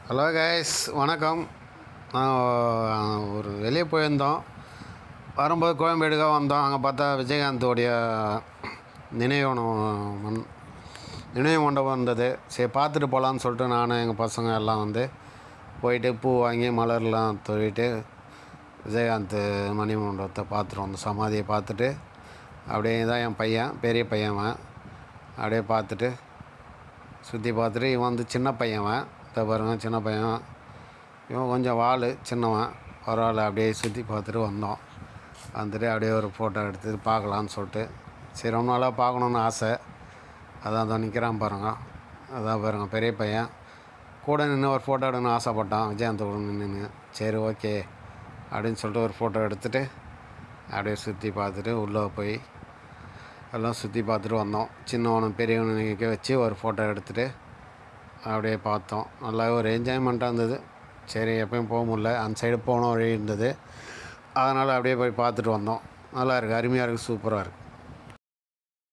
Hello guys, வணக்கம். நான் ஒரு வெளியே போயிருந்தோம். வரும்போது கோயம்பேடுக்காக வந்தோம். அங்கே பார்த்தா விஜயகாந்தோடைய நினைவு மண்டபம் இருந்தது. சரி, பார்த்துட்டு போகலான்னு சொல்லிட்டு நானும் எங்கள் பசங்க எல்லாம் போயிட்டு பூ வாங்கி மலர்லாம் தூவிட்டு விஜயகாந்த் மணிமண்டபத்தை பார்த்துட்டு வந்தோம். சமாதியை பார்த்துட்டு அப்படியே தான் என் பையன், பெரிய பையன். அப்படியே பார்த்துட்டு சுற்றி பார்த்துட்டு இவன் சின்ன பையன். இதை பாருங்க, சின்ன பையன். இவன் கொஞ்சம் வாள் சின்னவன், பரவாயில்ல. அப்படியே சுற்றி பார்த்துட்டு வந்தோம். வந்துட்டு அப்படியே ஒரு ஃபோட்டோ எடுத்து பார்க்கலான்னு சொல்லிட்டு, சரி ரொம்ப நாளாக பார்க்கணுன்னு ஆசை. அதான் நிற்கிறான் பாருங்கள். அதான் பாருங்கள், பெரிய பையன் கூட நின்று ஒரு ஃபோட்டோ எடுக்கணும்னு ஆசைப்பட்டான். விஜயகாந்த் கூட நின்று, சரி ஓகே அப்படின்னு சொல்லிட்டு ஒரு ஃபோட்டோ எடுத்துகிட்டு அப்படியே சுற்றி பார்த்துட்டு உள்ளே போய் எல்லாம் சுற்றி பார்த்துட்டு வந்தோம். சின்னவனும் பெரியவனு நிற்க வச்சு ஒரு ஃபோட்டோ எடுத்துகிட்டு அப்படியே பார்த்தோம். நல்லா ஒரு என்ஜாய்மெண்ட்டாக இருந்தது. சரி, எப்பயும் போக முடியல, அந்த சைடு போன வழி இருந்தது, அதனால் அப்படியே போய் பார்த்துட்டு வந்தோம். நல்லா இருக்குது, அருமையாக இருக்குது, சூப்பராக இருக்குது.